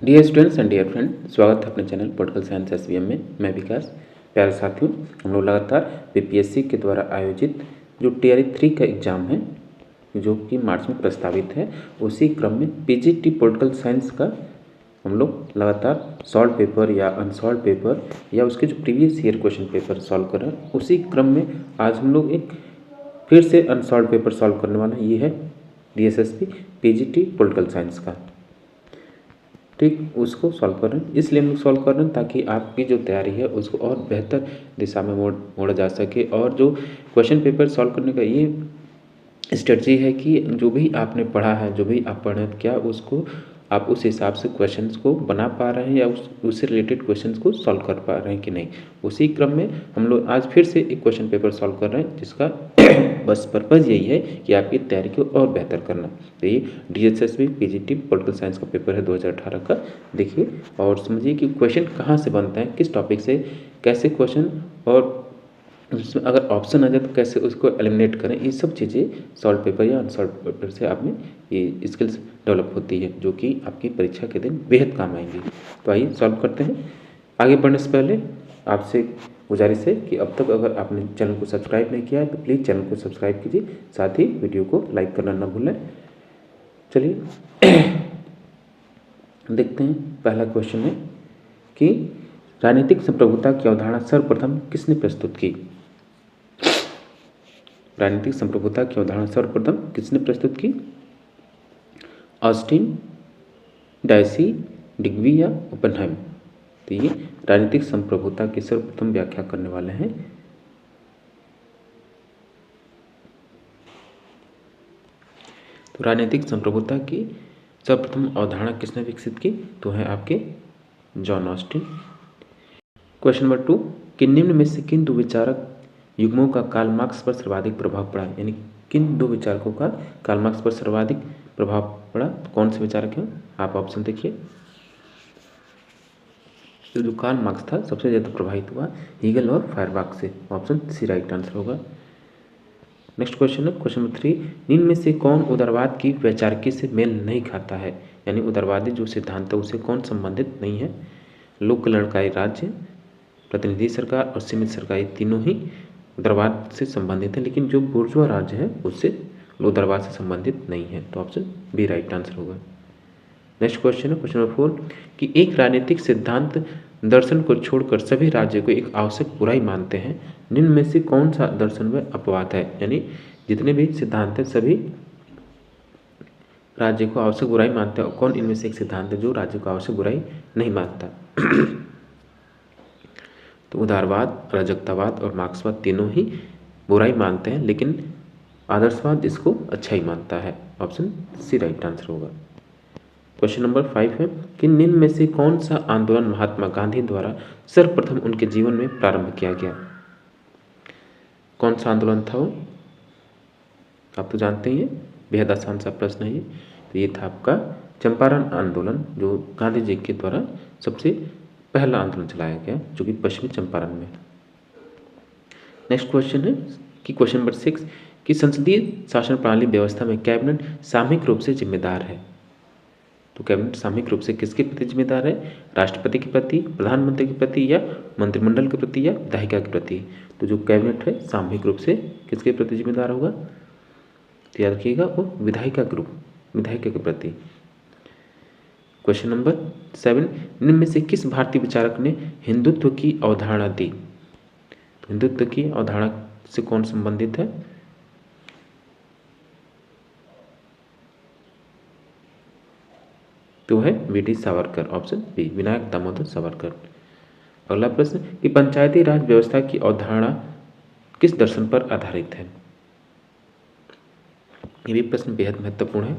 Dear students and dear friend, स्वागत है अपने चैनल पॉलिटिकल साइंस एसवीएम में। मैं विकास। प्यारे साथियों, हम लोग लगातार बीपीएससी के द्वारा आयोजित जो टीआरई 3 का एग्ज़ाम है जो कि मार्च में प्रस्तावित है, उसी क्रम में पीजीटी पॉलिटिकल साइंस का हम लोग लगातार सॉल्व पेपर या अनसॉल्व पेपर या उसके जो previous year question paper solve कर रहे हैं। उसी क्रम में आज हम लोग एक फिर से अनसॉल्व पेपर सॉल्व करने वाला है। ये है डीएसएसपी पीजीटी पॉलिटिकल साइंस का। ठीक, उसको सॉल्व कर रहे हैं, इसलिए हम लोग सॉल्व कर रहे हैं ताकि आपकी जो तैयारी है उसको और बेहतर दिशा में मोड़ा जा सके। और जो क्वेश्चन पेपर सॉल्व करने का ये स्ट्रेटजी है कि जो भी आपने पढ़ा है, जो भी आप पढ़े हैं, क्या उसको आप उस हिसाब से क्वेश्चंस को बना पा रहे हैं या उससे रिलेटेड क्वेश्चंस को सॉल्व कर पा रहे हैं कि नहीं। उसी क्रम में हम लोग आज फिर से एक क्वेश्चन पेपर सॉल्व कर रहे हैं जिसका बस पर्पज़ यही है कि आपकी तैयारी को और बेहतर करना। तो ये डीएसएसबी पीजीटी पॉलिटिकल साइंस का पेपर है 2018 का। देखिए और समझिए कि क्वेश्चन कहाँ से बनते हैं, किस टॉपिक से, कैसे क्वेश्चन, और उसमें अगर ऑप्शन आ जाए तो कैसे उसको एलिमिनेट करें। ये सब चीज़ें सॉल्व पेपर या अनसॉल्व पेपर से आप में ये स्किल्स डेवलप होती है जो कि आपकी परीक्षा के दिन बेहद काम आएंगी। तो आइए सॉल्व करते हैं। आगे बढ़ने से पहले आपसे गुजारिश है कि अब तक अगर आपने चैनल को सब्सक्राइब नहीं किया है तो प्लीज़ चैनल को सब्सक्राइब कीजिए, साथ ही वीडियो को लाइक करना ना भूलें। चलिए देखते हैं। पहला क्वेश्चन है कि राजनीतिक संप्रभुता की अवधारणा सर्वप्रथम किसने प्रस्तुत की। राजनीतिक संप्रभुता की अवधारणा सर्वप्रथम किसने प्रस्तुत की? ऑस्टिन, डायसी, डिग्बी या ओपेनहाइम। तो ये राजनीतिक संप्रभुता की सर्वप्रथम व्याख्या करने वाले हैं। तो राजनीतिक संप्रभुता की सर्वप्रथम अवधारणा किसने विकसित की? तो है आपके जॉन ऑस्टिन। क्वेश्चन नंबर 2 कि निम्न में से किन दो विचारक युग्मों का कार्ल मार्क्स पर सर्वाधिक प्रभाव पड़ा? यानी किन दो विचारकों का कार्ल मार्क्स पर सर्वाधिक प्रभाव पड़ा? तो कौन से विचारक हैं? आप ऑप्शन देखिए। तो जो कार्ल मार्क्स था सबसे ज़्यादा प्रभावित हुआ हीगल और फायरबाख से। ऑप्शन सी राइट आंसर होगा। नेक्स्ट क्वेश्चन है क्वेश्चन नंबर 3 निम्न में से कौन उदारवाद की वैचारिकी से मेल नहीं खाता है? यानी उदारवादी जो सिद्धांत है उससे कौन संबंधित नहीं है? लोक कल्याणकारी राज्य, प्रतिनिधि सरकार और सीमित सरकार, ये तीनों ही उदारवाद से संबंधित है, लेकिन जो बुर्जुआ राज्य है उससे उदारवाद से संबंधित नहीं है। तो ऑप्शन बी राइट आंसर होगा। नेक्स्ट क्वेश्चन है क्वेश्चन नंबर 4 कि एक राजनीतिक सिद्धांत दर्शन को छोड़कर सभी राज्यों को एक आवश्यक बुराई मानते हैं। निम्न में से कौन सा दर्शन व अपवाद है? यानी जितने भी सिद्धांत हैं सभी राज्य को आवश्यक बुराई मानते हैं, और कौन इनमें से एक सिद्धांत है जो राज्य को आवश्यक बुराई नहीं मानता? तो उदारवाद, अराजकतावाद और मार्क्सवाद तीनों ही बुराई मानते हैं, लेकिन आदर्शवाद इसको अच्छा ही मानता है। ऑप्शन सी राइट आंसर होगा। क्वेश्चन नंबर 5 है कि निम्न में से कौन सा आंदोलन महात्मा गांधी द्वारा सर्वप्रथम उनके जीवन में प्रारंभ किया गया? कौन सा आंदोलन था वो? आप तो जानते ही हैं, बेहद आसान सा प्रश्न है ये। तो ये था आपका चंपारण आंदोलन, जो गांधी जी के द्वारा सबसे पहला आंदोलन चलाया गया, जो कि पश्चिमी चंपारण में। नेक्स्ट क्वेश्चन है कि क्वेश्चन नंबर 6 कि संसदीय शासन प्रणाली व्यवस्था में कैबिनेट सामूहिक रूप से जिम्मेदार है। तो कैबिनेट सामूहिक रूप से किसके प्रति जिम्मेदार है? राष्ट्रपति के प्रति, प्रधानमंत्री के प्रति, या मंत्रिमंडल के प्रति, या विधायिका के प्रति? तो जो कैबिनेट है सामूहिक रूप से किसके प्रति जिम्मेदार होगा? तो याद रखिएगा वो विधायिका के प्रति। क्वेश्चन नंबर 7 निम्न में से किस भारतीय विचारक ने हिंदुत्व की अवधारणा दी? तो हिंदुत्व की अवधारणा से कौन संबंधित है? तो है V D. Savarkar. Option B Vinayak Damodar Savarkar. अगला प्रश्न कि पंचायती राज व्यवस्था की अवधारणा किस दर्शन पर आधारित है? ये भी प्रश्न बेहद महत्वपूर्ण है।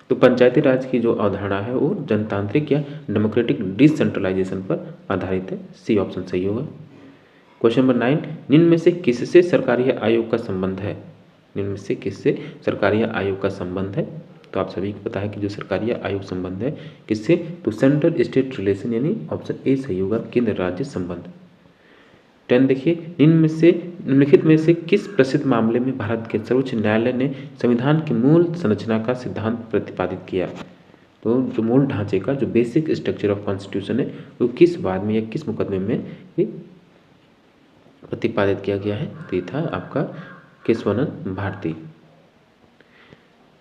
तो पंचायती राज की जो अवधारणा है वो जनतांत्रिक या डेमोक्रेटिक डिसेंट्रलाइजेशन पर आधारित है। सी ऑप्शन सही होगा। क्वेश्चन नंबर 9 निम्न में से किससे सरकारी आयोग का संबंध है? निम्न में से किससे सरकारी आयोग का संबंध है? तो आप सभी को पता है कि जो सरकारी आयोग संबंध है किससे? तो सेंट्रल स्टेट रिलेशन, यानी ऑप्शन ए सही होगा, केंद्र राज्य संबंध। 10 देखिए, निम्नलिखित में से किस प्रसिद्ध मामले में भारत के सर्वोच्च न्यायालय ने संविधान की मूल संरचना का सिद्धांत प्रतिपादित किया? तो जो मूल ढांचे का जो बेसिक स्ट्रक्चर ऑफ कॉन्स्टिट्यूशन है वो किस वाद में या किस मुकदमे में ये प्रतिपादित किया गया है? तो ये था आपका केशवानंद भारती।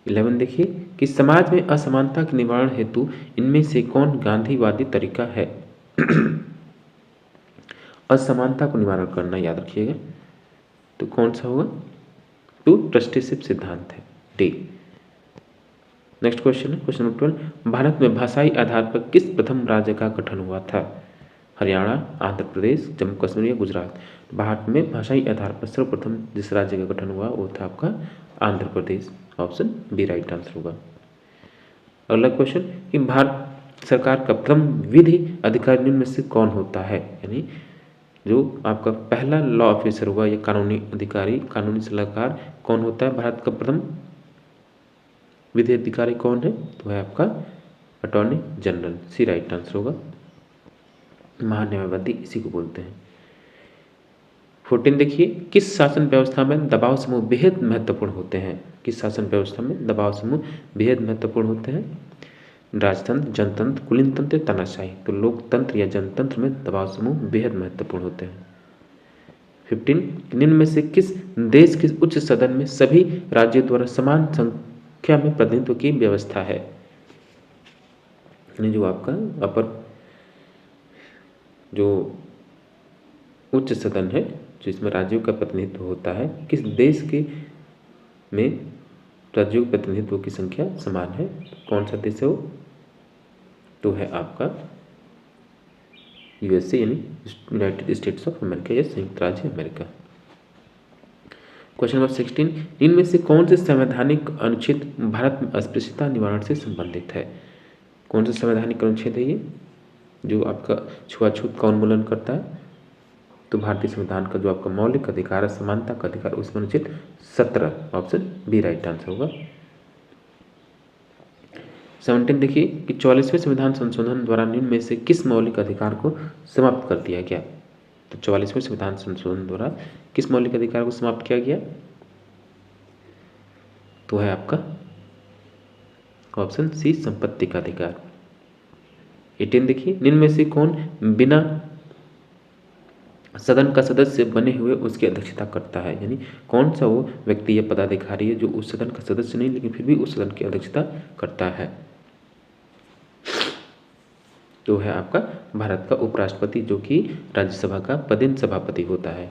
11 देखिए कि समाज में असमानता के निवारण हेतु इनमें से कौन गांधीवादी तरीका है? असमानता को निवारण करना याद रखिएगा, तो कौन सा होगा? तो ट्रस्टीशिप सिद्धांत है, डी। नेक्स्ट क्वेश्चन है क्वेश्चन नंबर 12, भारत में भाषाई आधार पर किस प्रथम राज्य का गठन हुआ था? हरियाणा, आंध्र प्रदेश, जम्मू कश्मीर या गुजरात? भारत में भाषाई आधार पर सर्वप्रथम जिस राज्य का गठन हुआ वो था आपका Andhra Pradesh. Option B right answer होगा। अगला क्वेश्चन कि भारत सरकार का प्रथम विधि अधिकारी निम्न में से कौन होता है? यानी जो आपका पहला लॉ ऑफिसर हुआ या कानूनी अधिकारी, कानूनी सलाहकार कौन होता है? भारत का प्रथम विधि अधिकारी कौन है? तो है आपका अटॉर्नी जनरल, सी राइट आंसर होगा। महान्यायवादी इसी को बोलते हैं। 14 देखिए किस शासन व्यवस्था में दबाव समूह बेहद महत्वपूर्ण होते हैं? किस शासन व्यवस्था में दबाव समूह बेहद महत्वपूर्ण होते हैं? राजतंत्र, जनतंत्र, कुलीन तंत्र, तानाशाही? तो लोकतंत्र या जनतंत्र में दबाव समूह बेहद महत्वपूर्ण होते हैं। 15 निम्न में से किस देश के उच्च सदन में सभी राज्यों द्वारा समान संख्या में प्रतिनिधित्व की व्यवस्था है? यानी जो आपका अपर जो उच्च सदन है जो इसमें राज्यों का प्रतिनिधित्व होता है, किस देश के में राज्यों के प्रतिनिधित्व की संख्या समान है? कौन सा देश है वो? तो है आपका यूएसए यानी यूनाइटेड स्टेट्स ऑफ अमेरिका या संयुक्त राज्य अमेरिका। क्वेश्चन नंबर 16 इनमें से कौन से संवैधानिक अनुच्छेद भारत में अस्पृश्यता निवारण से संबंधित है? कौन सा संवैधानिक अनुच्छेद है ये जो आपका छुआछूत का उन्मूलन करता है? तो भारतीय संविधान का जो आपका मौलिक अधिकार है, समानता का अधिकार, उसमें अनुच्छेद 17, ऑप्शन बी राइट आंसर होगा। 17 देखिए कि 44वें संविधान संशोधन द्वारा निम्न में से किस मौलिक अधिकार को समाप्त कर दिया गया? तो 44वें संविधान संशोधन द्वारा किस मौलिक अधिकार को समाप्त किया गया? तो है आपका ऑप्शन सी संपत्ति का अधिकार। 18 देखिए निम्न में से कौन बिना सदन का सदस्य बने हुए उसकी अध्यक्षता करता है? यानी कौन सा वो व्यक्ति या पदाधिकारी है जो उस सदन का सदस्य नहीं लेकिन फिर भी उस सदन की अध्यक्षता करता है? तो है आपका भारत का उपराष्ट्रपति जो कि राज्यसभा का पदेन सभापति होता है।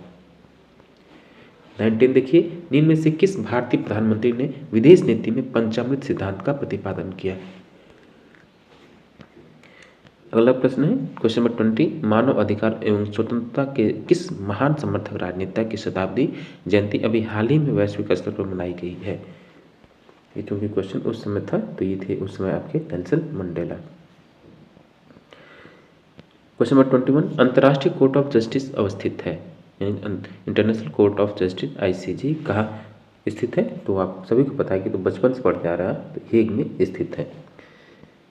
19 देखिए निम्न में से किस भारतीय प्रधानमंत्री ने विदेश नीति में पंचामृत सिद्धांत का प्रतिपादन किया? अगला प्रश्न है क्वेश्चन नंबर 20 मानव अधिकार एवं स्वतंत्रता के किस महान समर्थक राजनेता की शताब्दी जयंती अभी हाल ही में वैश्विक स्तर पर मनाई गई है? ये क्योंकि क्वेश्चन उस समय था तो ये थे उस समय आपके नेल्सन मंडेला। क्वेश्चन नंबर 21 अंतर्राष्ट्रीय कोर्ट ऑफ जस्टिस अवस्थित है, international court of justice ICJ कहाँ स्थित है? तो आप सभी को पता है कि तो बचपन से पढ़ते आ रहा है, तो हेग में स्थित है।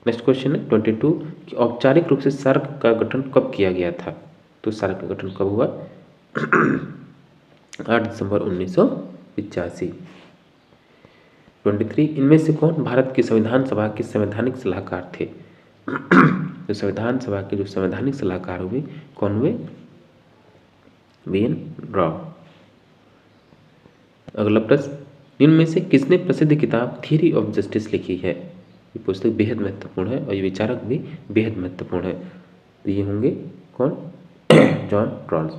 नेक्स्ट क्वेश्चन है 22 कि औपचारिक रूप से सार्क का गठन कब किया गया था? तो सार्क का गठन कब हुआ? 8 दिसंबर 1985। 23 इनमें से कौन भारत की संविधान सभा के संवैधानिक सलाहकार थे? तो संविधान सभा के जो संवैधानिक सलाहकार हुए कौन हुए? VN राव। अगला प्रश्न निम्न में से किसने प्रसिद्ध किताब थियरी ऑफ जस्टिस लिखी है? ये पुस्तक बेहद महत्वपूर्ण है और ये विचारक भी बेहद महत्वपूर्ण है। तो ये होंगे कौन? John Rawls.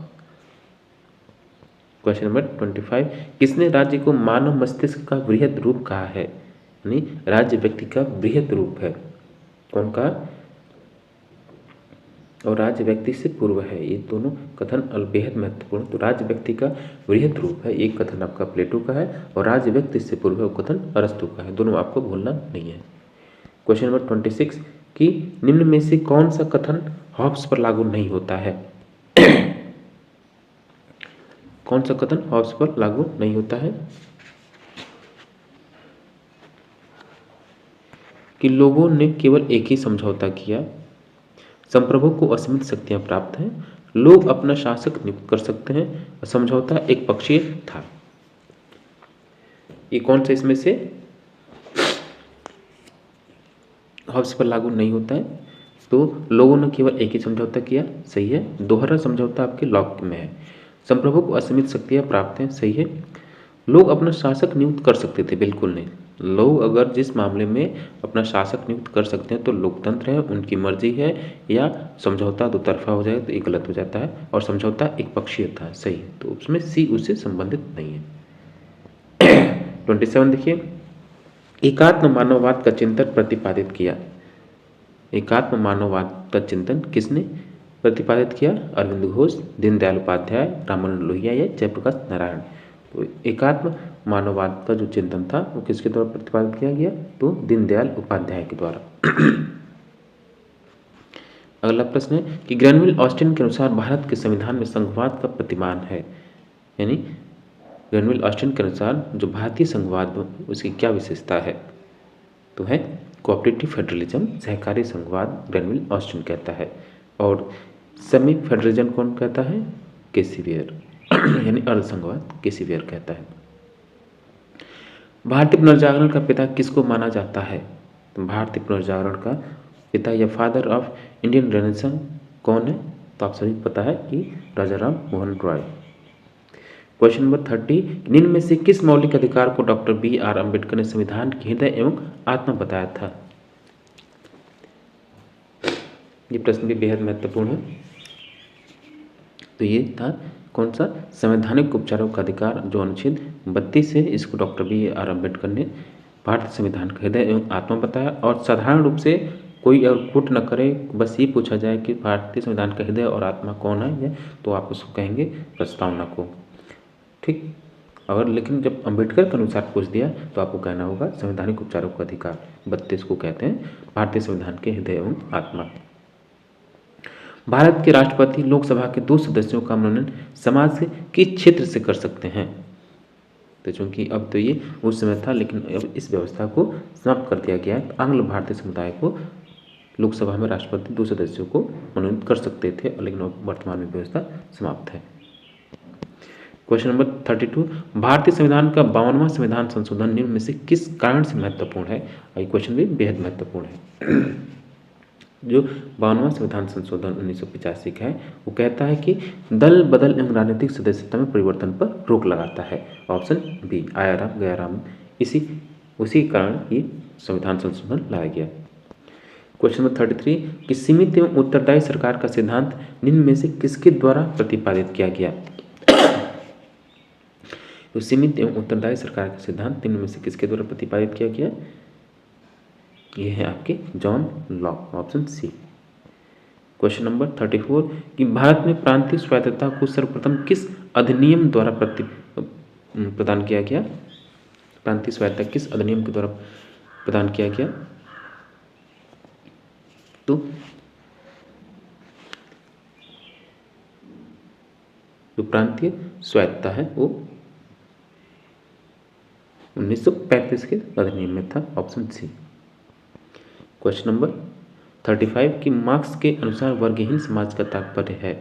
क्वेश्चन नंबर 25 किसने राज्य को मानव मस्तिष्क का बृहद रूप कहा है? यानी राज्य व्यक्ति का बृहद रूप है, कौन कहा? और राज्य व्यक्ति से पूर्व है, ये दोनों कथन बेहद महत्वपूर्ण। तो राज्य व्यक्ति का बृहद रूप है, एक कथन आपका प्लेटो का है और राज्य व्यक्ति से पूर्व है वो कथन अरस्तु का है, दोनों आपको भूलना नहीं है। क्वेश्चन नंबर 26 कि निम्न में से कौन सा कथन हॉब्स पर लागू नहीं होता है? कौन सा कथन हॉब्स पर लागू नहीं होता है? कि लोगों ने केवल एक ही समझौता किया, संप्रभु को असीमित शक्तियां प्राप्त हैं, लोग अपना शासक नियुक्त कर सकते हैं। समझौता एक पक्षीय था। ये कौन सा इसमें से हब्स पर लागू नहीं होता है? तो लोगों ने केवल एक ही समझौता किया, सही है। दोहरा समझौता आपके लॉक में है। संप्रभु को असीमित शक्तियां प्राप्त हैं, सही है। लोग अपना शासक नियुक्त कर सकते थे, बिल्कुल नहीं। लोग अगर जिस मामले में अपना शासक नियुक्त कर सकते हैं तो लोकतंत्र है, उनकी मर्जी है, या समझौता दो तरफा हो जाए तो ये गलत हो जाता है, और समझौता एक पक्षीय था, सही है। तो उसमें सी उससे संबंधित नहीं है। 27 देखिए, एकात्म मानववाद का चिंतन प्रतिपादित किया। एकात्म मानववाद का चिंतन किसने प्रतिपादित किया? अरविंद घोष, दीनदयाल उपाध्याय, रामानंद लोहिया या जयप्रकाश नारायण। तो एकात्म मानववाद का जो चिंतन था वो किसके द्वारा प्रतिपादित किया गया? तो दीनदयाल उपाध्याय के द्वारा। अगला प्रश्न है कि ग्रैनविल ऑस्टिन के अनुसार भारत के संविधान में संघवाद का प्रतिमान है। यानी ग्रैनविल ऑस्टिन के अनुसार जो भारतीय संघवाद उसकी क्या विशेषता है? तो है कोऑपरेटिव फेडरलिज्म, सहकारी संघवाद ग्रैनविल ऑस्टिन कहता है। और सेमी फेडरलिज्म कौन कहता है? केसी वेयर। यानी अर्ध संघवाद केसी वेयर कहता है। भारतीय पुनर्जागरण का पिता किसको माना जाता है? तो भारतीय पुनर्जागरण का पिता या फादर ऑफ इंडियन रेनेसां कौन है? तो आप सभी पता है कि राजा राम मोहन रॉय। क्वेश्चन नंबर 30, निम्न में से किस मौलिक अधिकार को डॉक्टर BR अम्बेडकर ने संविधान की हृदय एवं आत्मा बताया था? ये प्रश्न भी बेहद महत्वपूर्ण है। तो ये था कौन सा? संवैधानिक उपचारों का अधिकार, जो अनुच्छेद 32 है। इसको डॉक्टर BR अम्बेडकर ने भारतीय संविधान का हृदय एवं आत्मा बताया। और साधारण रूप से कोई अगर कोट न करे, बस ये पूछा जाए कि भारतीय संविधान का हृदय और आत्मा कौन है, तो आप उसको कहेंगे प्रस्तावना को, ठीक। अगर लेकिन जब अम्बेडकर के अनुसार पूछ दिया तो आपको कहना होगा संवैधानिक उपचारों का अधिकार, 32 को कहते हैं भारतीय संविधान के हृदय एवं आत्मा। भारत के राष्ट्रपति लोकसभा के 2 सदस्यों का मनोनयन समाज के किस क्षेत्र से कर सकते हैं? तो चूंकि अब तो ये उस समय था, लेकिन अब इस व्यवस्था को समाप्त कर दिया गया है। आंग्ल भारतीय समुदाय को लोकसभा में राष्ट्रपति 2 सदस्यों को मनोनीत कर सकते थे, लेकिन अब वर्तमान में व्यवस्था समाप्त है। क्वेश्चन नंबर 32, भारतीय संविधान का 52वां संविधान संशोधन निम्न में से किस कारण से महत्वपूर्ण है? ये क्वेश्चन भी बेहद महत्वपूर्ण है। जो 52वां संविधान संशोधन 1985 का है, वो कहता है कि दल बदल एवं राजनीतिक सदस्यता में परिवर्तन पर रोक लगाता है। ऑप्शन बी, आया राम गया राम। उसी कारण ये संविधान संशोधन लाया गया। क्वेश्चन नंबर 33, कि सीमित एवं उत्तरदायी सरकार का सिद्धांत निम्न में से किसके द्वारा प्रतिपादित किया गया? तो सीमित एवं उत्तरदायी सरकार का सिद्धांत निम्न में से किसके द्वारा प्रतिपादित किया गया? ये है आपके John Locke, option C. Question number 34, कि भारत में प्रांतीय स्वायत्तता को सर्वप्रथम किस अधिनियम द्वारा प्रदान किया गया? प्रांतीय स्वायत्तता किस अधिनियम के द्वारा प्रदान किया गया? तो जो प्रांतीय स्वायत्तता है वो 1935 के अधिनियम में था, ऑप्शन सी। क्वेश्चन नंबर 35, कि मार्क्स के अनुसार वर्गहीन समाज का तात्पर्य है?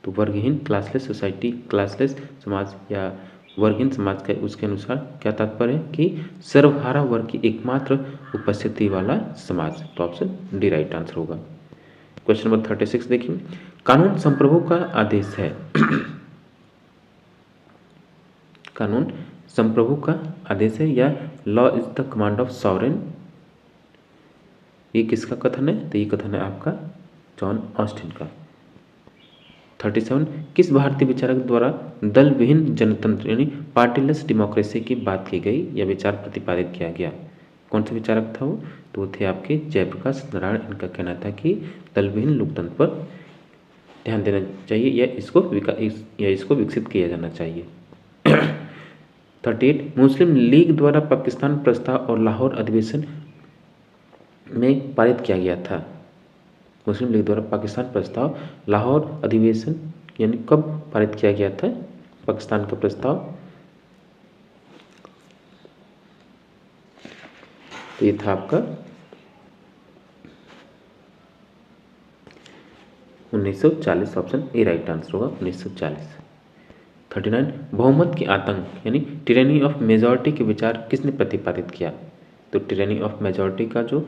तो वर्गहीन क्लासलेस सोसाइटी, क्लासलेस समाज या वर्गहीन समाज का उसके अनुसार क्या तात्पर्य है? कि सर्वहारा वर्ग की एकमात्र उपस्थिति वाला समाज। तो ऑप्शन डी राइट आंसर होगा। क्वेश्चन नंबर 36 देखिए, कानून संप्रभु का आदेश है। कानून संप्रभु का आदेश है या law is the command of sovereign, ये किसका कथन है? तो ये कथन है आपका जॉन ऑस्टिन का। 37, किस भारतीय विचारक द्वारा दल विहीन जनतंत्र यानी पार्टीलेस डेमोक्रेसी की बात की गई या विचार प्रतिपादित किया गया? कौन सा विचारक था वो? तो थे आपके जयप्रकाश नारायण। इनका कहना था कि दल विहीन लोकतंत्र पर ध्यान देना चाहिए या इसको विकसित किया जाना चाहिए। 38, मुस्लिम लीग द्वारा पाकिस्तान प्रस्ताव और लाहौर अधिवेशन में पारित किया गया था। मुस्लिम लीग द्वारा पाकिस्तान प्रस्ताव लाहौर अधिवेशन यानी कब पारित किया गया था पाकिस्तान का प्रस्ताव? तो ये था आपका 1940 ऑप्शन ए राइट आंसर होगा 1940। 39 बहुमत की आतंक यानी टिरेनी ऑफ मेजॉरिटी के विचार किसने प्रतिपादित किया? तो टिरेनी ऑफ मेजॉरिटी का जो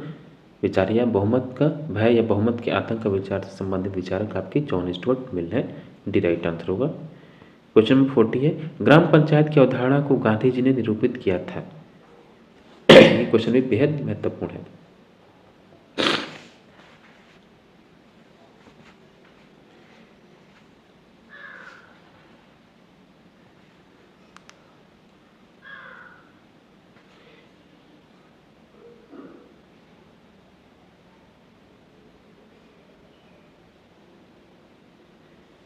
विचार या बहुमत का भय या बहुमत के आतंक का विचार से संबंधित विचारक आपके जॉन स्टुअर्ट मिल है, डी राइट आंसर होगा। क्वेश्चन नंबर 40 है ग्राम पंचायत की अवधारणा को गांधी जी ने निरूपित किया था। ये क्वेश्चन भी बेहद महत्वपूर्ण है।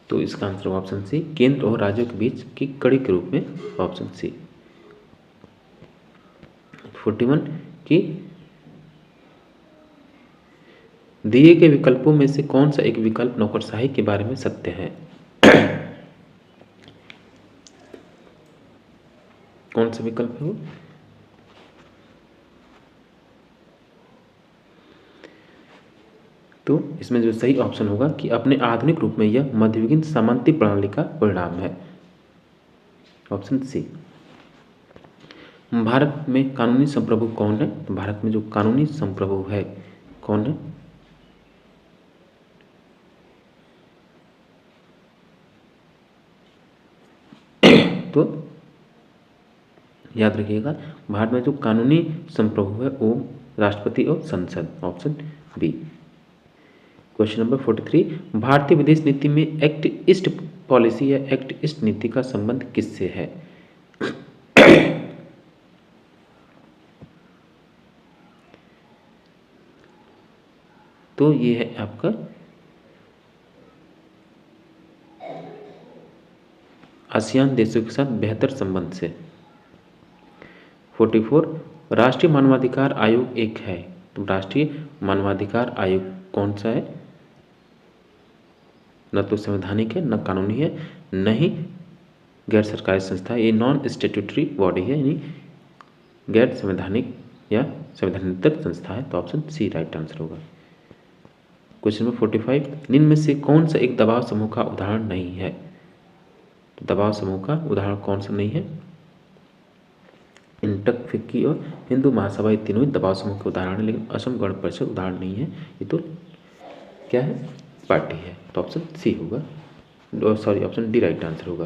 तो इसका आंसर होगा ऑप्शन सी, केंद्र और राज्यों के बीच की कड़ी के रूप में, ऑप्शन सी। 41 कि दिए गए विकल्पों में से कौन सा एक विकल्प नौकरशाही के बारे में सत्य है? कौन सा विकल्प है वो? तो इसमें जो सही ऑप्शन होगा कि अपने आधुनिक रूप में यह मध्ययुगीन सामंती प्रणाली का परिणाम है, ऑप्शन सी। भारत में कानूनी संप्रभु कौन है? तो भारत में जो कानूनी संप्रभु है कौन है? तो याद रखिएगा भारत में जो कानूनी संप्रभु है वो राष्ट्रपति और संसद, ऑप्शन बी। क्वेश्चन नंबर 43 भारतीय विदेश नीति में एक्ट ईस्ट पॉलिसी या एक्ट ईस्ट नीति का संबंध किससे है? तो ये है आपका आसियान देशों के साथ बेहतर संबंध से। 44 राष्ट्रीय मानवाधिकार आयोग एक है, तो राष्ट्रीय मानवाधिकार आयोग कौन सा है? न तो संवैधानिक है, न कानूनी है, न ही गैर सरकारी संस्था है। ये नॉन स्टेट्यूटरी बॉडी है, यानी गैर संवैधानिक या संवैधानिक संस्था है, तो ऑप्शन सी राइट आंसर होगा। क्वेश्चन नंबर 45 निम्न में से कौन सा एक दबाव समूह का उदाहरण नहीं है? तो दबाव समूह का उदाहरण कौन सा नहीं है? इंटक, फिक्की और हिंदू महासभा ये तीनों ही दबाव समूह के उदाहरण है, लेकिन असम गण परिषद उदाहरण नहीं है। ये तो क्या है? पार्टी है, तो ऑप्शन सी होगा, sorry option D right answer होगा।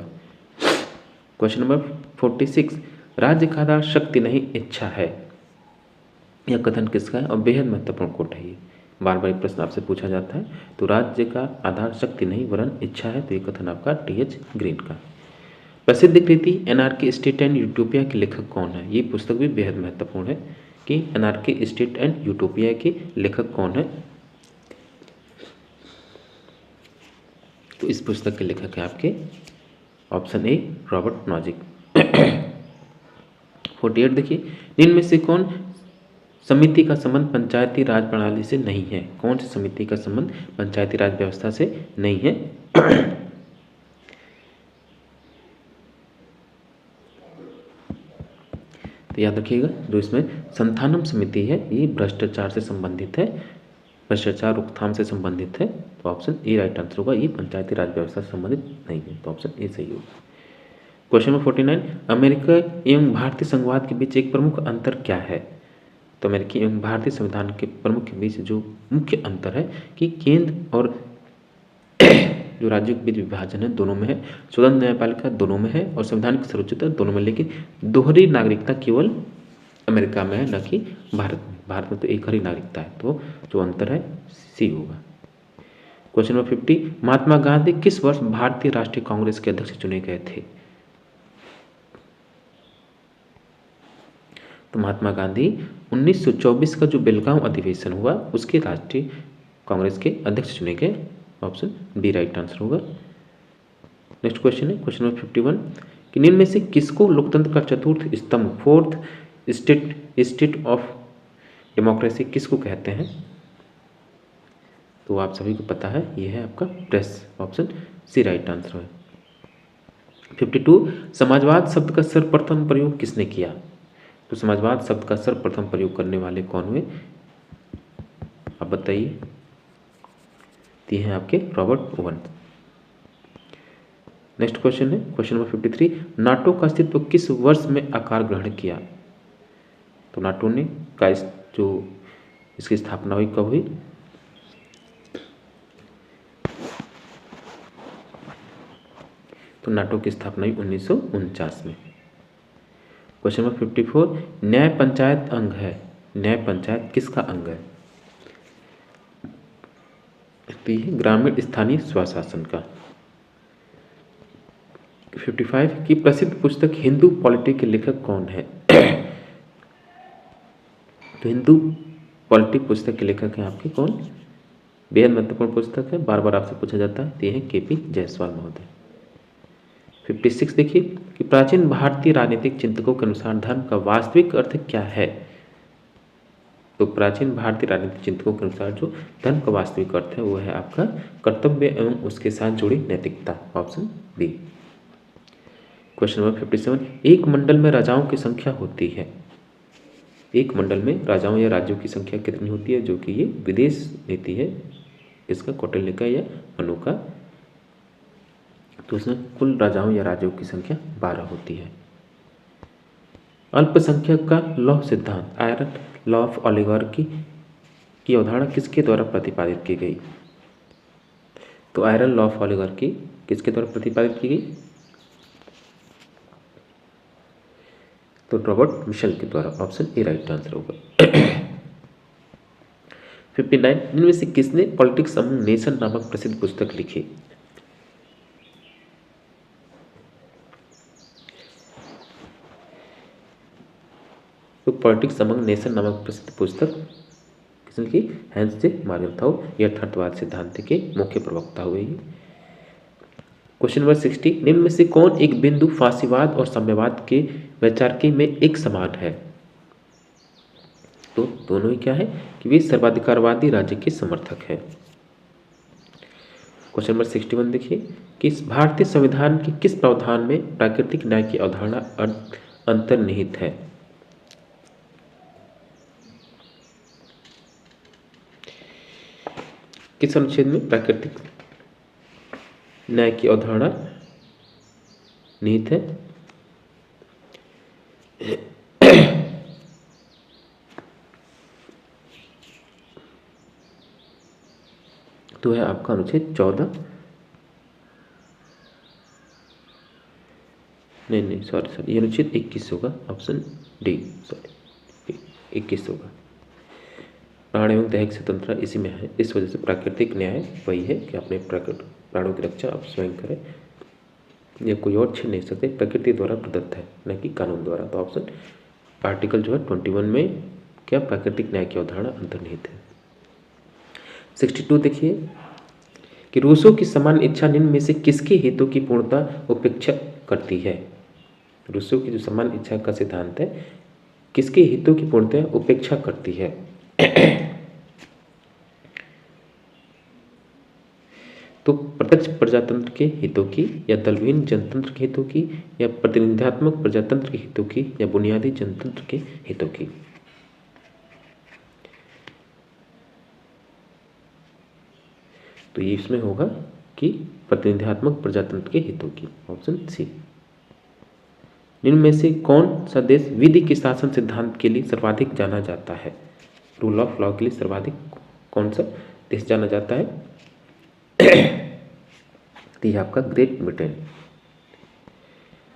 क्वेश्चन नंबर 46 राज्य का आधार शक्ति नहीं इच्छा है, यह कथन किसका है? और बेहद महत्वपूर्ण कोट है ये, बार बार प्रश्न आपसे पूछा जाता है। तो राज्य का आधार शक्ति नहीं वरन इच्छा है, तो ये कथन आपका टी.एच. ग्रीन का। प्रसिद्ध कृति एनार्की स्टेट एंड यूटोपिया के लेखक कौन है? ये पुस्तक भी बेहद महत्वपूर्ण है कि एनार्की स्टेट एंड यूटोपिया के लेखक कौन है। तो इस पुस्तक के लेखक है आपके ऑप्शन ए रॉबर्ट नॉजिक। 48 देखिए निम्न में से कौन समिति का संबंध पंचायती राज प्रणाली से नहीं है? कौन सी समिति का संबंध पंचायती राज व्यवस्था से नहीं है? तो याद रखिएगा जो इसमें संथानम समिति है ये भ्रष्टाचार से संबंधित है, भ्रष्टाचार रोकथाम से संबंधित है, तो ऑप्शन ए राइट आंसर होगा। ये पंचायती राज व्यवस्था से संबंधित नहीं है, तो ऑप्शन ए सही होगा। क्वेश्चन नंबर 49 अमेरिका एवं भारतीय संघवाद के बीच एक प्रमुख अंतर क्या है? तो अमेरिकी एवं भारतीय संविधान के प्रमुख के बीच जो मुख्य अंतर है कि केंद्र और जो राज्यों के बीच विभाजन है दोनों में है, स्वतंत्र न्यायपालिका दोनों में है और संवैधानिक सर्वोच्चता दोनों में, लेकिन दोहरी नागरिकता केवल अमेरिका में है, न कि भारत में। भारत में तो एक ही नागरिकता है, तो जो अंतर है सी होगा। क्वेश्चन नंबर 50 महात्मा गांधी किस वर्ष भारतीय राष्ट्रीय कांग्रेस के अध्यक्ष चुने गए थे? तो महात्मा गांधी 1924 का जो बेलगांव अधिवेशन हुआ उसके राष्ट्रीय कांग्रेस के अध्यक्ष चुने गए, ऑप्शन बी राइट आंसर होगा। नेक्स्ट क्वेश्चन है क्वेश्चन नंबर 51 कि निम्न में से किसको लोकतंत्र का चतुर्थ स्तंभ फोर्थ स्टेट ऑफ डेमोक्रेसी किसको कहते हैं? तो आप सभी को पता है ये है आपका press, option C right answer है। 52 समाजवाद शब्द का सर्वप्रथम प्रयोग किसने किया? तो समाजवाद शब्द का सर्वप्रथम प्रयोग करने वाले कौन हुए? आप बताइए। तो ये हैं आपके रॉबर्ट ओवन। नेक्स्ट क्वेश्चन है क्वेश्चन नंबर 53, नाटो का अस्तित्व किस वर्ष में आकार ग्रहण किया? तो नाटो ने का जो इसकी स्थापना हुई कब हुई? तो नाटो की स्थापना हुई 1949 में। क्वेश्चन नंबर 54, न्याय पंचायत अंग है, न्याय पंचायत किसका अंग है? तो ये ग्रामीण स्थानीय स्वशासन का। 55 की प्रसिद्ध पुस्तक हिंदू पॉलिटी के लेखक कौन है? तो हिंदू पॉलिटी पुस्तक के लेखक हैं आपके कौन? बेहद महत्वपूर्ण पुस्तक है, बार बार आपसे पूछा जाता है। ये है केपी जायसवाल महोदय। 56 देखिए कि प्राचीन भारतीय राजनीतिक चिंतकों के अनुसार धर्म का वास्तविक अर्थ क्या है? तो प्राचीन भारतीय राजनीतिक चिंतकों के अनुसार जो धर्म का वास्तविक अर्थ है वो है आपका कर्तव्य एवं उसके साथ जुड़ी नैतिकता, ऑप्शन बी। क्वेश्चन नंबर 57, एक मंडल में राजाओं की संख्या होती है, एक मंडल में राजाओं या राज्यों की संख्या कितनी होती है? जो कि ये विदेश नीति है इसका, कौटिल्य का या मनु का। तो उसमें कुल राजाओं या राज्यों की संख्या 12 होती है। अल्पसंख्यक का लौह सिद्धांत, आयरन लॉ ऑफ ओलिगार्की की अवधारणा किसके द्वारा प्रतिपादित की गई? तो आयरन लॉ ऑफ ओलिगार्की किसके द्वारा प्रतिपादित की गई? तो रॉबर्ट मिशेल के द्वारा, ऑप्शन ए राइट आंसर होगा। 59, इनमें से किसने पॉलिटिक्स अमंग नेशन नामक प्रसिद्ध पुस्तक लिखी? तो पॉलिटिक्स अमंग नेशन नामक प्रसिद्ध पुस्तक किसने लिखी? हैंस जे मार्गेंथाउ, यह अर्थवाद सिद्धांत के मुख्य प्रवक्ता हुए। क्वेश्चन नंबर 60, निम्न में से कौन एक बिंदु फांसीवाद और साम्यवाद के वैचारिकी में एक समान है? तो दोनों ही क्या है कि वे सर्वाधिकारवादी राज्य के समर्थक है। क्वेश्चन नंबर 61 देखिए कि इस भारतीय संविधान के किस प्रावधान में प्राकृतिक न्याय की अवधारणा अंतर्निहित है? किस अनुच्छेद में प्राकृतिक न्याय की अवधारणा निहित है? तो है आपका अनुच्छेद 14, नहीं सॉरी ये अनुच्छेद 21 होगा, ऑप्शन डी, सॉरी 21 होगा। प्राण एवं दैहिक स्वतंत्रता इसी में है, इस वजह से प्राकृतिक न्याय वही है कि अपने प्राणों की रक्षा आप स्वयं करें, यह कोई और छीन नहीं सकते, प्रकृति द्वारा प्रदत्त है न कि कानून द्वारा। तो ऑप्शन आर्टिकल जो है 21 में क्या प्राकृतिक न्याय की अवधारणा अंतर्निहित है। 62 देखिए कि रूसों की समान इच्छा निम्न में से किसके हितों की पूर्णता उपेक्षा करती है? रूसों की जो समान इच्छा का सिद्धांत है किसके हितों की पूर्णता उपेक्षा करती है? तो प्रत्यक्ष प्रजातंत्र के हितों की, या दलविहीन जनतंत्र के हितों की, या प्रतिनिधित्वात्मक प्रजातंत्र के हितों की, या बुनियादी जनतंत्र के हितों की? तो ये इसमें होगा कि प्रतिनिधित्वात्मक प्रजातंत्र के हितों की, ऑप्शन सी। निम्न में से कौन सा देश विधि के शासन सिद्धांत के लिए सर्वाधिक जाना जाता है? रूल ऑफ लॉ के लिए सर्वाधिक कौन सा देश जाना जाता है? तो यह आपका ग्रेट ब्रिटेन।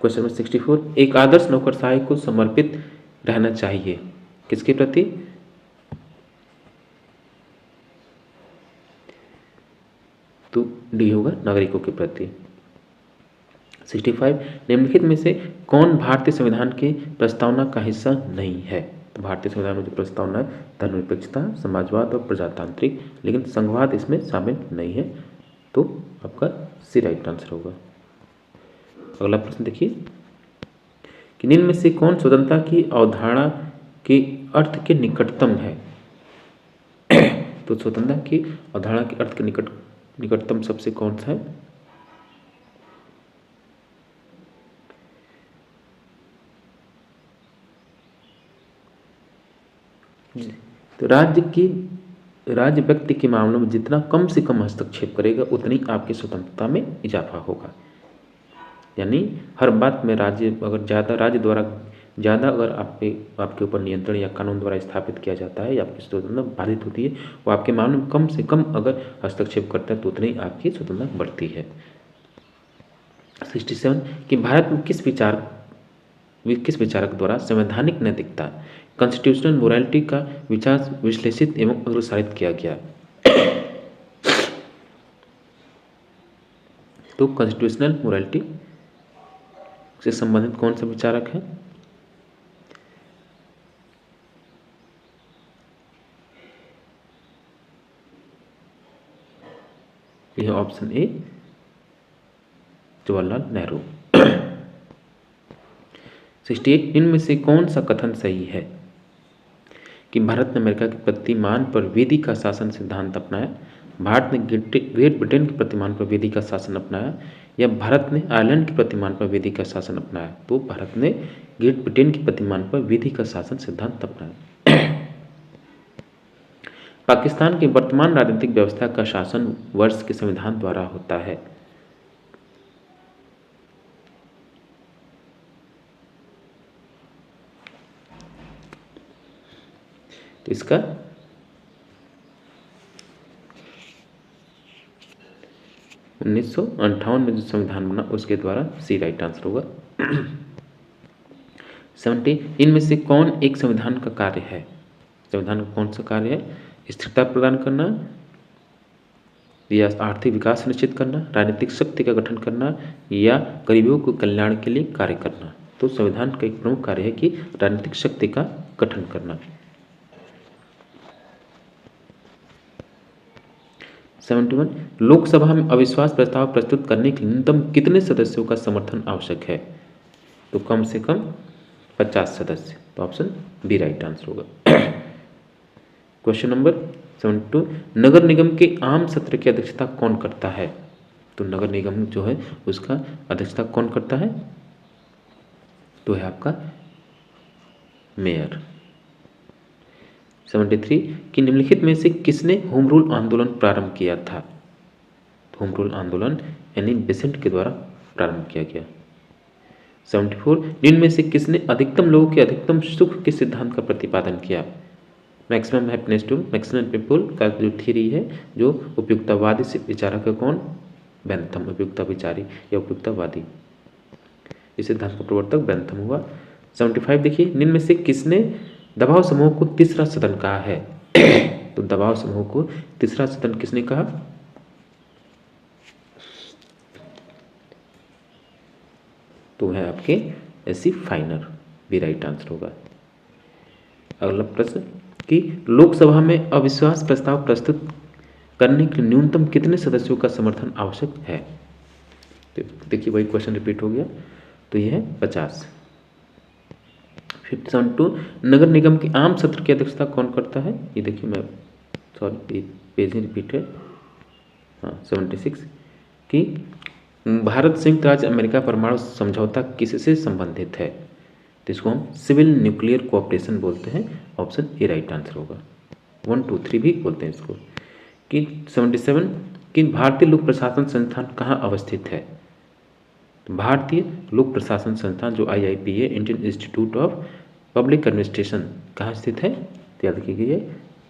क्वेश्चन नंबर 64, एक आदर्श नौकरशाही को समर्पित रहना चाहिए किसके प्रति? तो डी होगा नागरिकों के प्रति। 65, निम्नलिखित में से कौन भारतीय संविधान के प्रस्तावना का हिस्सा नहीं है? तो भारतीय संविधान में जो प्रस्तावना है धर्मनिरपेक्षता, समाजवाद और प्रजातांत्रिक, लेकिन संघवाद इसमें शामिल नहीं है। तो आपका सी राइट आंसर होगा। अगला प्रश्न देखिए कि निम्न में से कौन स्वतंत्रता की अवधारणा के अर्थ के निकटतम है? तो स्वतंत्रता की अवधारणा के अर्थ के निकटतम सबसे कौन सा है? तो राज्य की राज्य व्यक्ति के मामलों में जितना कम से कम हस्तक्षेप करेगा उतनी आपकी स्वतंत्रता में इजाफा होगा। यानी हर बात में राज्य अगर ज़्यादा राज्य द्वारा ज़्यादा अगर आपके ऊपर नियंत्रण या कानून द्वारा स्थापित किया जाता है या आपकी स्वतंत्रता बाधित होती है, वो आपके मामले में कम से कम अगर हस्तक्षेप करता है तो उतनी आपकी स्वतंत्रता बढ़ती है। 67 कि भारत में किस विचारक द्वारा संवैधानिक नैतिकता कॉन्स्टिट्यूशनल मोरालिटी का विचार विश्लेषित एवं अग्रसारित किया गया। तो कॉन्स्टिट्यूशनल मोरालिटी से संबंधित कौन सा विचारक है? यह ऑप्शन ए जवाहरलाल नेहरू। 68 इनमें से कौन सा कथन सही है कि भारत ने अमेरिका के प्रतिमान पर विधि का शासन सिद्धांत अपनाया, भारत ने ग्रेट ब्रिटेन के प्रतिमान पर विधि का शासन अपनाया, या भारत ने आयरलैंड के प्रतिमान पर विधि का शासन अपनाया? तो भारत ने ग्रेट ब्रिटेन के प्रतिमान पर विधि का शासन सिद्धांत अपनाया। पाकिस्तान की वर्तमान राजनीतिक व्यवस्था का शासन वर्ष के संविधान द्वारा होता है। तो इसका 1958 में जो संविधान बना उसके द्वारा सी राइट आंसर होगा। 70 इनमें से कौन एक संविधान का कार्य है? संविधान का कौन सा कार्य है? स्थिरता प्रदान करना या आर्थिक विकास सुनिश्चित करना, राजनीतिक शक्ति का गठन करना, या गरीबों के कल्याण के लिए कार्य करना? तो संविधान का एक प्रमुख कार्य है कि राजनीतिक शक्ति का गठन करना। 71 लोकसभा में अविश्वास प्रस्ताव प्रस्तुत करने के लिए न्यूनतम कितने सदस्यों का समर्थन आवश्यक है? तो कम से कम 50 सदस्य। तो ऑप्शन बी राइट आंसर होगा। क्वेश्चन नंबर 72 नगर निगम के आम सत्र की अध्यक्षता कौन करता है? तो नगर निगम जो है उसका अध्यक्षता कौन करता है? तो है आपका मेयर। 73 कि निम्नलिखित में से किसने होम रूल आंदोलन प्रारंभ किया था? होम रूल आंदोलन यानी बेसेंट के द्वारा प्रारंभ किया गया। 74 इनमें से किसने अधिकतम लोगों के अधिकतम सुख के सिद्धांत का प्रतिपादन किया? Maximum happiness to maximum people का जो थ्योरी है, जो उपयुक्तवादी से विचारक है कौन? बेंथम। उपयुक्ता विचारी या उपयुक्तवादी, इस सिद्धांत का प्रवर्तक बेंथम हुआ। 75 देखिए निम्न में से किसने दबाव समूह को तीसरा सदन कहा है? तो दबाव समूह को तीसरा सदन किसने कहा? तो है आपके एसी फाइनर। भी राइट आंसर होगा। अगला प्रश्न कि लोकसभा में अविश्वास प्रस्ताव प्रस्तुत करने के लिए न्यूनतम कितने सदस्यों का समर्थन आवश्यक है? तो देखिए वही क्वेश्चन रिपीट हो गया। तो यह है 50। 52 नगर निगम के आम सत्र की अध्यक्षता कौन करता है? ये देखिए मैं सॉरी पेज ही रिपीट है। हाँ 76 कि भारत संयुक्त राज्य अमेरिका परमाणु समझौता किससे संबंधित है? तो इसको हम सिविल न्यूक्लियर कोऑपरेशन बोलते हैं। ऑप्शन ए राइट आंसर होगा। 1 2 3 भी बोलते हैं इसको। कि 77 कि भारतीय लोक प्रशासन संस्थान कहाँ अवस्थित है? तो भारतीय लोक प्रशासन संस्थान जो IIP है, Indian institute of public administration, कहाँ स्थित है? तो याद रखिए ये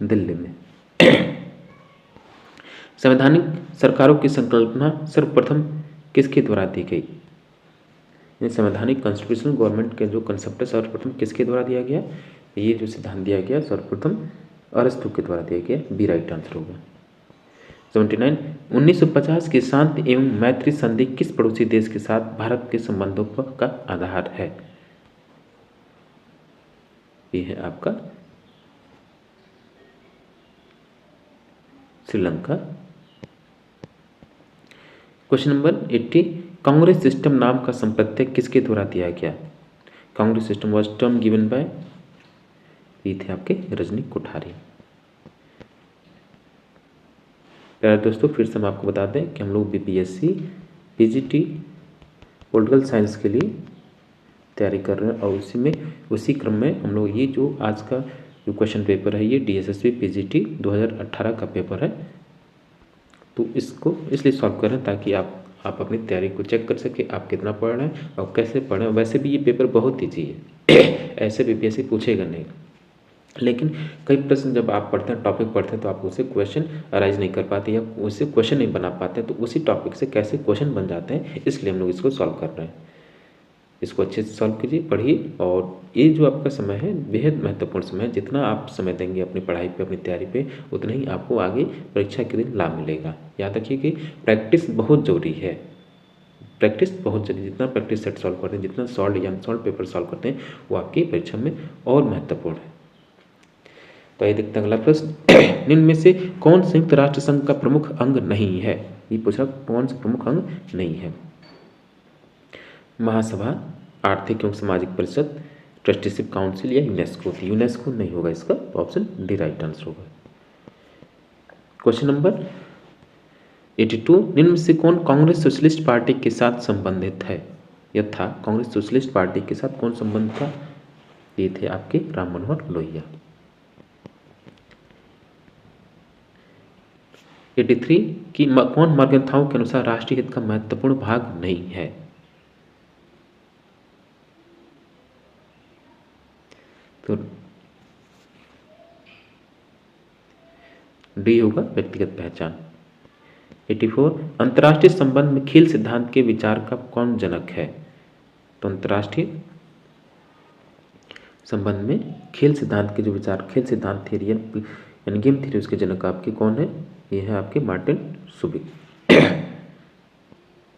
दिल्ली में। संवैधानिक सरकारों की संकल्पना सर्वप्रथम किसके द्वारा दी गई? संवैधानिक कॉन्स्टिट्यूशनल गवर्नमेंट के जो कंसेप्ट है सर्वप्रथम किसके द्वारा दिया गया? ये जो सिद्धांत दिया गया सर्वप्रथम अरस्तु के द्वारा दिया गया। बी राइट आंसर होगा। 79 1950 की शांति एवं मैत्री संधि किस पड़ोसी देश के साथ भारत के संबंधों का आधार है? ये है आपका Sri Lanka. Question number 80 Congress system नाम का संप्रत्यय किसके द्वारा दिया गया? Congress system was term given by, ये थे आपके रजनी कोठारी। प्यारे दोस्तों फिर से हम आपको बता दें कि हम लोग BPSC PGT पॉलिटिकल साइंस के लिए तैयारी कर रहे हैं और उसी क्रम में हम लोग ये जो आज का जो क्वेश्चन पेपर है ये DSSB PGT 2018 का पेपर है। तो इसको इसलिए सॉल्व कर रहे हैं ताकि आप अपनी तैयारी को चेक कर सके, आप कितना पढ़ रहे हैं और कैसे पढ़ रहे हैं। वैसे भी ये पेपर बहुत ईजी है ऐसे BPSC पूछेगा नहीं, लेकिन कई प्रश्न जब आप पढ़ते हैं, टॉपिक पढ़ते हैं, तो आप उससे क्वेश्चन अराइज नहीं कर पाते या उससे क्वेश्चन नहीं बना पाते, तो उसी टॉपिक से कैसे क्वेश्चन बन जाते हैं, इसलिए हम लोग इसको सॉल्व कर रहे हैं। इसको अच्छे से सॉल्व कीजिए, पढ़िए। और ये जो आपका समय है बेहद महत्वपूर्ण समय है। जितना आप समय देंगे अपनी पढ़ाई पे, अपनी तैयारी पे, उतना ही आपको आगे परीक्षा के दिन लाभ मिलेगा। याद रखिए कि प्रैक्टिस बहुत ज़रूरी है, प्रैक्टिस बहुत जरूरी। जितना प्रैक्टिस सेट सॉल्व करते हैं, जितना सॉल्व या अनसॉल्व पेपर सॉल्व करते हैं, वो आपकी परीक्षा में और महत्वपूर्ण है। तो ये देखते हैं अगला प्रश्न निम्न में से कौन संयुक्त राष्ट्र संघ का प्रमुख अंग नहीं है? ये पूछा कौन सा प्रमुख अंग नहीं है। महासभा, आर्थिक एवं सामाजिक परिषद, ट्रस्टीशिप काउंसिल या यूनेस्को। यूनेस्को नहीं होगा इसका, तो ऑप्शन डी राइट आंसर होगा। क्वेश्चन नंबर 82 निम्न में से कौन कांग्रेस सोशलिस्ट पार्टी के साथ संबंधित है? यथा कांग्रेस सोशलिस्ट पार्टी के साथ कौन संबंध था? ये थे आपके राम मनोहर लोहिया। 83 कि कौन मार्गरेखाओं के अनुसार राष्ट्रीय हित का महत्वपूर्ण भाग नहीं है? तो डी होगा व्यक्तिगत पहचान। 84 अंतर्राष्ट्रीय संबंध में खेल सिद्धांत के विचार का कौन जनक है? तो अंतर्राष्ट्रीय संबंध में खेल सिद्धांत के जो विचार, खेल सिद्धांत थ्योरी यानी गेम थ्योरी, उसके जनक आपके कौन है? ये है आपके मार्टिन सुबिक।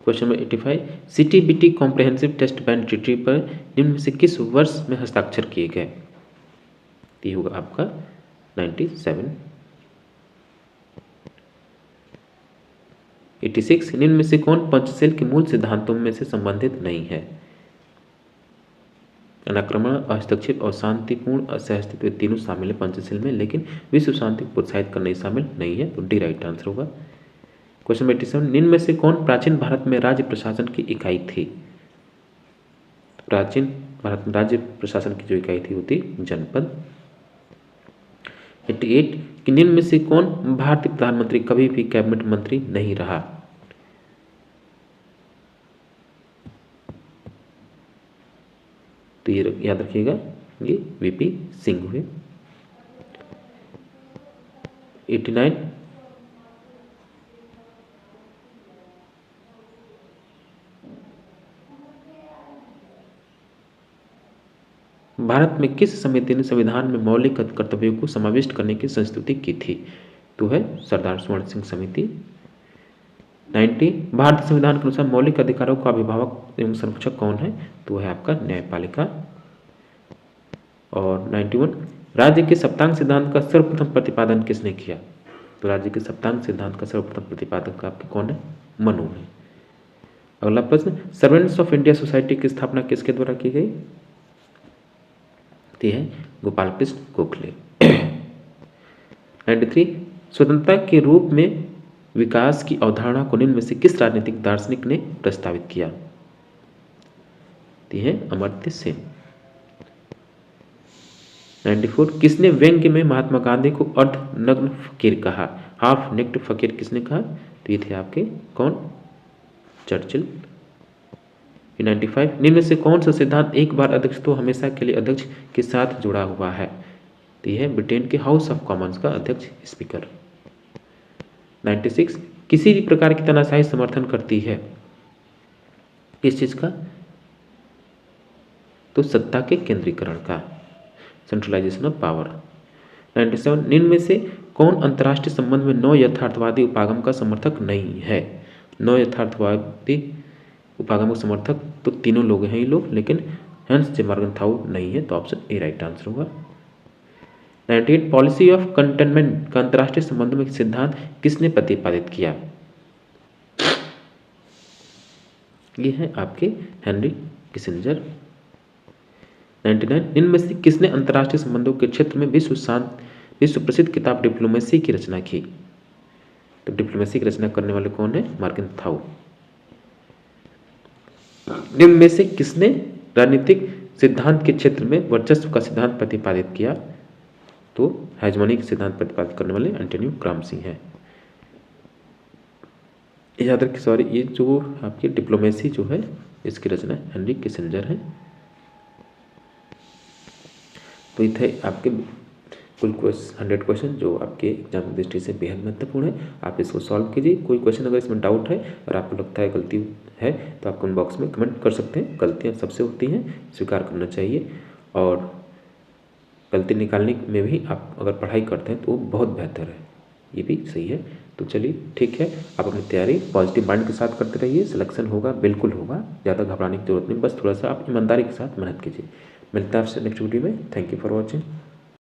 Question number 85 CTBT comprehensive test ban treaty पर निम्न में से किस वर्ष में हस्ताक्षर किए गए? ये होगा आपका 97। 86 निम्न में से कौन पंचशील के मूल सिद्धांतों में से संबंधित नहीं है? अनाक्रमण, हस्तक्षेप और शांतिपूर्ण सहअस्तित्व तीनों शामिल है पंचशील में, लेकिन विश्व शांति को प्रोत्साहित करना शामिल नहीं है, तो डी राइट आंसर होगा। क्वेश्चन नंबर 87 निम्न में से कौन प्राचीन भारत में राज्य प्रशासन की इकाई थी? प्राचीन भारत में राज्य प्रशासन की जो इकाई थी वो थी जनपद। 88 कि निम्न में से कौन भारतीय प्रधानमंत्री कभी भी कैबिनेट मंत्री नहीं रहा? तो ये याद रखिएगा, ये VP सिंह हुए। 89 भारत में किस समिति ने संविधान में मौलिक कर्तव्यों को समाविष्ट करने की संस्तुति की थी? तो है सरदार स्वर्ण सिंह समिति। 90 भारतीय संविधान के अनुसार मौलिक अधिकारों का अभिभावक एवं संरक्षक कौन है? तो है आपका न्यायपालिका। और 91 राज्य के सप्तांग सिद्धांत का सर्वप्रथम प्रतिपादन किसने किया? तो राज्य के सप्तांग सिद्धांत का सर्वप्रथम प्रतिपादक आपके कौन है? मनु है। अगला प्रश्न सर्वेंट्स ऑफ इंडिया सोसाइटी की स्थापना किसके द्वारा की गई? है गोपाल कृष्ण गोखले। 93 स्वतंत्रता के रूप में विकास की अवधारणा को निम्न में से किस राजनीतिक दार्शनिक ने प्रस्तावित किया? है अमर्त्य सेन। 94 किसने व्यंग्य में महात्मा गांधी को अर्धनग्न फकीर कहा? हाफ नेक्ड फकीर किसने कहा? तो ये थे आपके कौन? चर्चिल। 95 निम्न से कौन सा सिद्धांत एक बार अध्यक्ष तो हमेशा के लिए अध्यक्ष के साथ जुड़ा हुआ है? तो यह है ब्रिटेन के हाउस ऑफ कॉमन्स का अध्यक्ष स्पीकर। 96 किसी भी प्रकार की तानाशाही समर्थन करती है? किस चीज का? तो सत्ता के केंद्रीकरण का, सेंट्रलाइजेशन ऑफ पावर। 97 निम्न में से कौन अंतर्राष्ट्रीय संबंध में नौ यथार्थवादी उपागम का समर्थक नहीं है? नौ यथार्थवादी उपागम का समर्थक तो तीनों लोग हैं ये लोग, लेकिन हेंस जे मॉर्गनथाउ नहीं है, तो ऑप्शन ए राइट आंसर होगा। 98 पॉलिसी ऑफ कंटेनमेंट का अंतर्राष्ट्रीय संबंध में सिद्धांत किसने प्रतिपादित किया? ये है आपके हेनरी किसिंजर। 99 इनमें से किसने अंतर्राष्ट्रीय संबंधों के क्षेत्र में विश्व प्रसिद्ध किताब डिप्लोमेसी की रचना की? तो डिप्लोमेसी की रचना करने वाले कौन है? मॉर्गनथाउ। निम्न में से किसने राजनीतिक सिद्धांत के क्षेत्र में वर्चस्व का सिद्धांत प्रतिपादित किया? तो हेजमोनी सिद्धांत प्रतिपादित करने वाले एंटोनियो ग्राम्सी हैं। याद रखिए, सॉरी, ये जो आपकी डिप्लोमेसी जो है इसकी रचना हेनरी किसिंजर है। तो ये थे आपके कुल 100 क्वेश्चन जो आपके एग्जाम की दृष्टि से बेहद महत्वपूर्ण है। आप इसको सॉल्व कीजिए। कोई क्वेश्चन अगर इसमें डाउट है और आपको लगता है गलती है तो आप कमेंट बॉक्स में कमेंट कर सकते हैं। गलतियाँ सबसे होती हैं, स्वीकार करना चाहिए, और गलती निकालने में भी आप अगर पढ़ाई करते हैं तो वो बहुत बेहतर है, ये भी सही है। तो चलिए ठीक है, आप अपनी तैयारी पॉजिटिव माइंड के साथ करते रहिए। सिलेक्शन होगा, बिल्कुल होगा, ज़्यादा घबराने की जरूरत नहीं, बस थोड़ा सा आप ईमानदारी के साथ मेहनत कीजिए। मिलता है आपसे नेक्स्ट वीडियो में। Thank you for watching.